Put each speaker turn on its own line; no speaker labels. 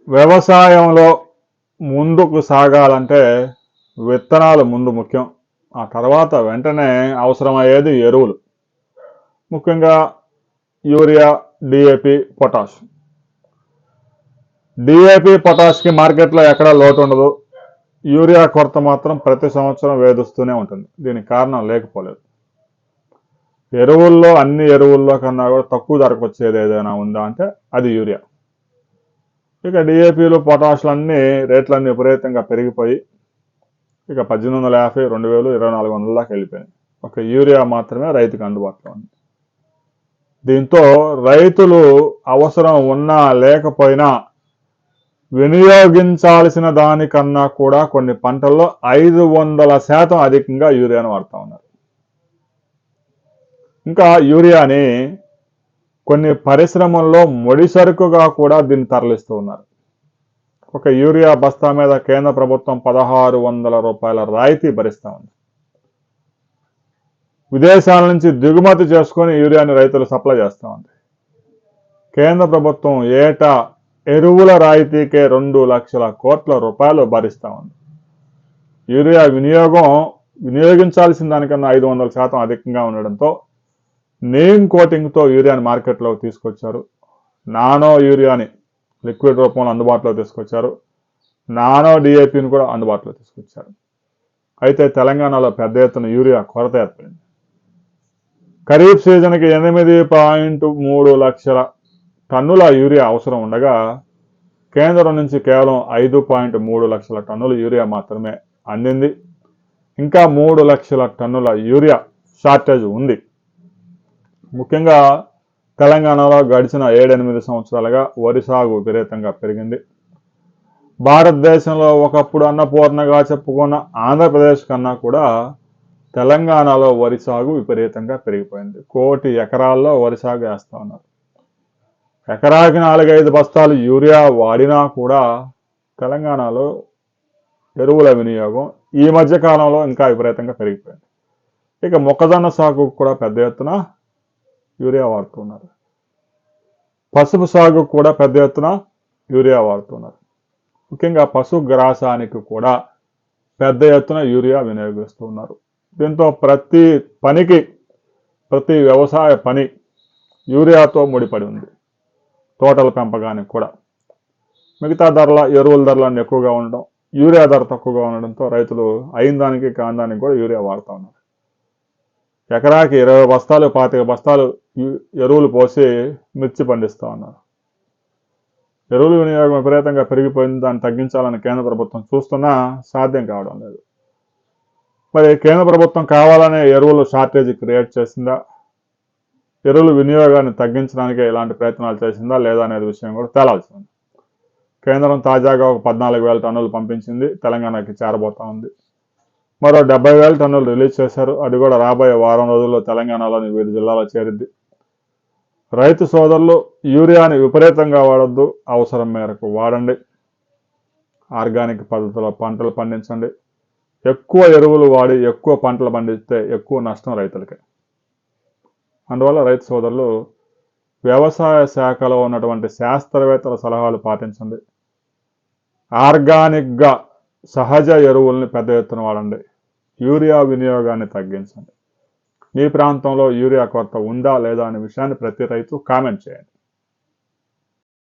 వ్యవసాయంలో ముందుకు సాగాలంటే విత్తనాలు ముందు ముఖ్యం. ఆ తర్వాత వెంటనే అవసరమయ్యేది ఎరువులు, ముఖ్యంగా యూరియా, డిఏపి, పొటాష్. డిఏపి, పొటాష్కి మార్కెట్లో ఎక్కడా లోటు ఉండదు. యూరియా కొరత మాత్రం ప్రతి సంవత్సరం వేధిస్తూనే ఉంటుంది. దీనికి కారణం లేకపోలేదు. ఎరువుల్లో అన్ని ఎరువుల్లో కన్నా కూడా తక్కువ ధరకు వచ్చేది ఏదైనా ఉందా అంటే అది యూరియా. ఇక డిఏపీలు, పొటాష్లు అన్నీ రేట్లన్నీ విపరీతంగా పెరిగిపోయి ఇక 1850, 2000, 2400 దాకా వెళ్ళిపోయింది. ఒక యూరియా మాత్రమే రైతుకు అందుబాటులో ఉంది. దీంతో రైతులు అవసరం ఉన్నా లేకపోయినా వినియోగించాల్సిన దానికన్నా కూడా కొన్ని పంటల్లో 500% అధికంగా యూరియాను వాడుతూ ఉన్నారు. ఇంకా యూరియాని కొన్ని పరిశ్రమల్లో ముడి సరుకుగా కూడా దీన్ని తరలిస్తూ ఉన్నారు. ఒక యూరియా బస్తా మీద కేంద్ర ప్రభుత్వం 1600 రూపాయల రాయితీ భరిస్తూ ఉంది. విదేశాల నుంచి దిగుమతి చేసుకొని యూరియాని రైతులు సప్లై చేస్తూ ఉంది. కేంద్ర ప్రభుత్వం ఏటా ఎరువుల రాయితీకే 2 లక్షల కోట్ల రూపాయలు భరిస్తూ ఉంది. యూరియా వినియోగించాల్సిన దానికన్నా 500% అధికంగా ఉండడంతో నీమ్ కోటింగ్తో యూరియాని మార్కెట్లోకి తీసుకొచ్చారు. నానో యూరియాని లిక్విడ్ రూపంలో అందుబాటులో తీసుకొచ్చారు. నానో డిఏపిని కూడా అందుబాటులో తీసుకొచ్చారు. అయితే తెలంగాణలో పెద్ద ఎత్తున యూరియా కొరత ఏర్పడింది. ఖరీఫ్ సీజన్కి 8.3 లక్షల టన్నుల యూరియా అవసరం ఉండగా కేంద్రం నుంచి కేవలం 5.3 లక్షల టన్నుల యూరియా మాత్రమే అందింది. ఇంకా 3 లక్షల టన్నుల యూరియా షార్టేజ్ ఉంది. ముఖ్యంగా తెలంగాణలో గడిచిన 7-8 సంవత్సరాలుగా వరి సాగు విపరీతంగా పెరిగింది. భారతదేశంలో ఒకప్పుడు అన్నపూర్ణగా చెప్పుకున్న ఆంధ్రప్రదేశ్ కన్నా కూడా తెలంగాణలో వరి సాగు విపరీతంగా పెరిగిపోయింది. 1 కోటి ఎకరాల్లో వరి సాగు వేస్తూ ఉన్నారు. ఎకరాకి 4-5 బస్తాలు యూరియా వాడినా కూడా తెలంగాణలో ఎరువుల వినియోగం ఈ మధ్య కాలంలో ఇంకా విపరీతంగా పెరిగిపోయింది. ఇక మొక్కజొన్న సాగు కూడా పెద్ద ఎత్తున యూరియా వాడుతున్నారు. పసుపు సాగు కూడా పెద్ద ఎత్తున యూరియా వాడుతున్నారు. ముఖ్యంగా పశుగ్రాసానికి కూడా పెద్ద ఎత్తున యూరియా వినియోగిస్తున్నారు. దీంతో ప్రతి వ్యవసాయ పని యూరియాతో ముడిపడి ఉంది. తోటల పెంపకానికి కూడా మిగతా ఎరువుల ధరలన్నీ ఎక్కువగా ఉండడం, యూరియా ధర తక్కువగా ఉండడంతో రైతులు అయిన దానికి కాని దానికి కూడా యూరియా వాడుతూ ఉన్నారు. ఎకరాకి 20 బస్తాలు 25 బస్తాలు ఎరువులు పోసి మిర్చి పండిస్తూ ఉన్నారు. ఎరువుల వినియోగం విపరీతంగా పెరిగిపోయింది. దాన్ని తగ్గించాలని కేంద్ర ప్రభుత్వం చూస్తున్నా సాధ్యం కావడం లేదు. మరి కేంద్ర ప్రభుత్వం కావాలనే ఎరువులు షార్టేజ్ క్రియేట్ చేసిందా, ఎరువుల వినియోగాన్ని తగ్గించడానికి ఇలాంటి ప్రయత్నాలు చేసిందా లేదా అనేది విషయం కూడా తేలాల్సి ఉంది. కేంద్రం తాజాగా ఒక 14,000 టన్నులు పంపించింది, తెలంగాణకి చేరబోతా ఉంది. మరో 70,000 టన్నులు రిలీజ్ చేశారు. అది కూడా రాబోయే వారం రోజుల్లో తెలంగాణలోని వివిధ జిల్లాలో చేరిద్ది. రైతు సోదరులు యూరియాని విపరీతంగా వాడొద్దు, అవసరం మేరకు వాడండి. ఆర్గానిక్ పద్ధతిలో పంటలు పండించండి. ఎక్కువ ఎరువులు వాడి ఎక్కువ పంటలు పండిస్తే ఎక్కువ నష్టం రైతులకే. అందువల్ల రైతు సోదరులు వ్యవసాయ శాఖలో ఉన్నటువంటి శాస్త్రవేత్తల సలహాలు పాటించండి. ఆర్గానిక్గా సహజ ఎరువుల్ని పెద్ద ఎత్తున వాడండి. యూరియా వినియోగాన్ని తగ్గించండి. మీ ప్రాంతంలో యూరియా కొరత ఉందా లేదా అనే విషయాన్ని ప్రతి రైతు కామెంట్ చేయండి.